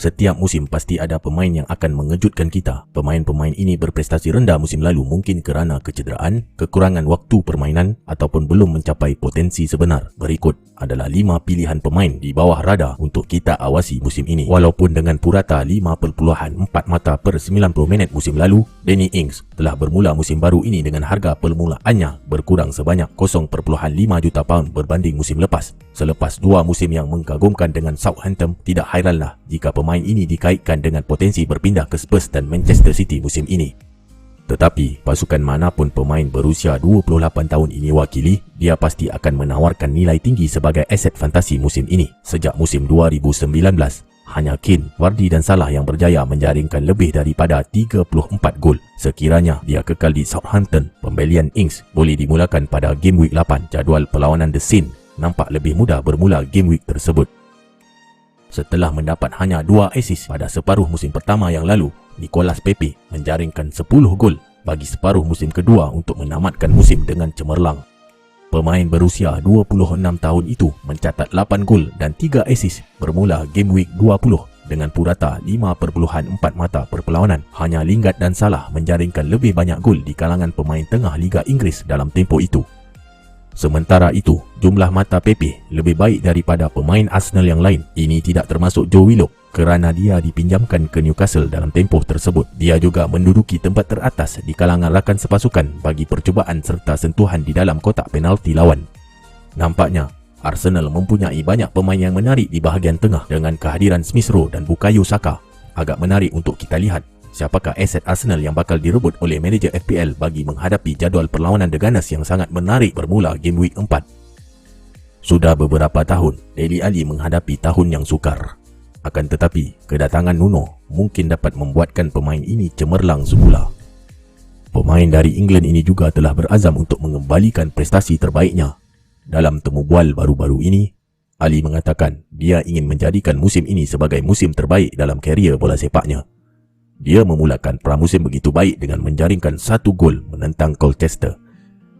Setiap musim pasti ada pemain yang akan mengejutkan kita. Pemain-pemain ini berprestasi rendah musim lalu mungkin kerana kecederaan, kekurangan waktu permainan ataupun belum mencapai potensi sebenar. Berikut adalah 5 pilihan pemain di bawah radar untuk kita awasi musim ini. Walaupun dengan purata 5.4 mata per 90 minit musim lalu, Danny Ings telah bermula musim baru ini dengan harga permulaannya berkurang sebanyak 0.5 juta pound berbanding musim lepas. Selepas 2 musim yang mengagumkan dengan Southampton, tidak hairanlah jika pemain ini dikaitkan dengan potensi berpindah ke Spurs dan Manchester City musim ini. Tetapi, pasukan manapun pemain berusia 28 tahun ini wakili, dia pasti akan menawarkan nilai tinggi sebagai aset fantasi musim ini. Sejak musim 2019, hanya Kane, Vardy dan Salah yang berjaya menjaringkan lebih daripada 34 gol. Sekiranya dia kekal di Southampton, pembelian Ings boleh dimulakan pada game week 8. Jadual perlawanan The Saints nampak lebih mudah bermula game week tersebut. Setelah mendapat hanya 2 assist pada separuh musim pertama yang lalu, Nicolas Pepe menjaringkan 10 gol bagi separuh musim kedua untuk menamatkan musim dengan cemerlang. Pemain berusia 26 tahun itu mencatat 8 gol dan 3 assist bermula game week 20 dengan purata 5.4 mata per perlawanan. Hanya Lingard dan Salah menjaringkan lebih banyak gol di kalangan pemain tengah Liga Inggeris dalam tempoh itu. Sementara itu, jumlah mata Pepe lebih baik daripada pemain Arsenal yang lain. Ini tidak termasuk Joe Willock kerana dia dipinjamkan ke Newcastle dalam tempoh tersebut. Dia juga menduduki tempat teratas di kalangan rakan sepasukan bagi percubaan serta sentuhan di dalam kotak penalti lawan. Nampaknya, Arsenal mempunyai banyak pemain yang menarik di bahagian tengah dengan kehadiran Smith Rowe dan Bukayo Saka. Agak menarik untuk kita lihat siapakah aset Arsenal yang bakal direbut oleh manajer FPL bagi menghadapi jadual perlawanan The Gunners yang sangat menarik bermula game week 4. Sudah beberapa tahun, Dele Alli menghadapi tahun yang sukar. Akan tetapi, kedatangan Nuno mungkin dapat membuatkan pemain ini cemerlang semula. Pemain dari England ini juga telah berazam untuk mengembalikan prestasi terbaiknya. Dalam temu bual baru-baru ini, Ali mengatakan dia ingin menjadikan musim ini sebagai musim terbaik dalam karier bola sepaknya. Dia memulakan pramusim begitu baik dengan menjaringkan 1 gol menentang Colchester.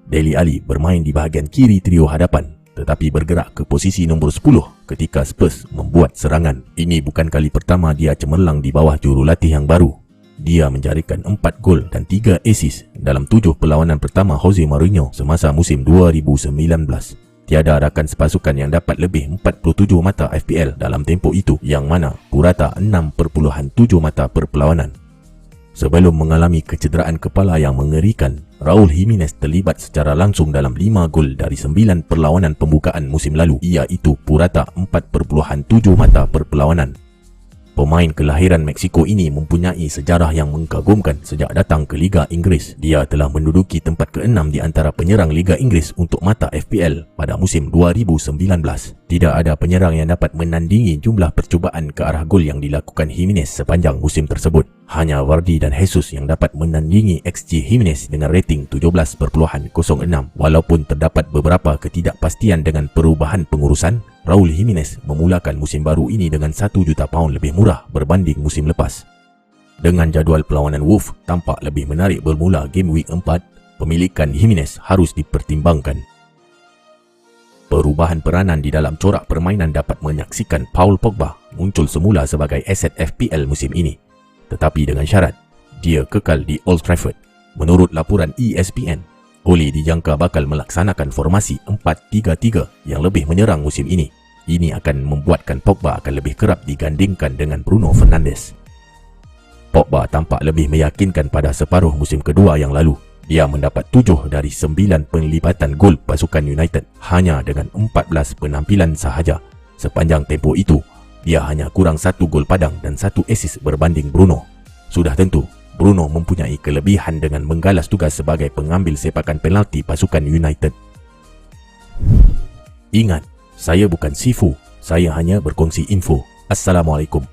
Dele Alli bermain di bahagian kiri trio hadapan tetapi bergerak ke posisi nombor 10 ketika Spurs membuat serangan. Ini bukan kali pertama dia cemerlang di bawah jurulatih yang baru. Dia menjaringkan 4 gol dan 3 assist dalam 7 perlawanan pertama Jose Mourinho semasa musim 2019. Tiada rakan sepasukan yang dapat lebih 47 mata FPL dalam tempoh itu, yang mana purata 6.7 mata per perlawanan. Sebelum mengalami kecederaan kepala yang mengerikan, Raul Jimenez terlibat secara langsung dalam 5 gol dari 9 perlawanan pembukaan musim lalu, iaitu purata 4.7 mata per perlawanan. Pemain kelahiran Meksiko ini mempunyai sejarah yang mengagumkan sejak datang ke Liga Inggeris. Dia telah menduduki tempat ke-6 di antara penyerang Liga Inggeris untuk mata FPL pada musim 2019. Tidak ada penyerang yang dapat menandingi jumlah percubaan ke arah gol yang dilakukan Jimenez sepanjang musim tersebut. Hanya Vardy dan Jesus yang dapat menandingi XG Jimenez dengan rating 17.06. Walaupun terdapat beberapa ketidakpastian dengan perubahan pengurusan, Raul Jimenez memulakan musim baru ini dengan 1 juta pound lebih murah berbanding musim lepas. Dengan jadual perlawanan Wolves tampak lebih menarik bermula game week 4, pemilikan Jimenez harus dipertimbangkan. Perubahan peranan di dalam corak permainan dapat menyaksikan Paul Pogba muncul semula sebagai aset FPL musim ini, tetapi dengan syarat dia kekal di Old Trafford. Menurut laporan ESPN, Ole dijangka bakal melaksanakan formasi 4-3-3 yang lebih menyerang musim ini. Ini akan membuatkan Pogba akan lebih kerap digandingkan dengan Bruno Fernandes. Pogba tampak lebih meyakinkan pada separuh musim kedua yang lalu. Dia mendapat 7 dari 9 penglibatan gol pasukan United hanya dengan 14 penampilan sahaja. Sepanjang tempoh itu, dia hanya kurang 1 gol padang dan 1 assist berbanding Bruno. Sudah tentu, Bruno mempunyai kelebihan dengan menggalas tugas sebagai pengambil sepakan penalti pasukan United. Ingat, saya bukan Sifu, saya hanya berkongsi info. Assalamualaikum.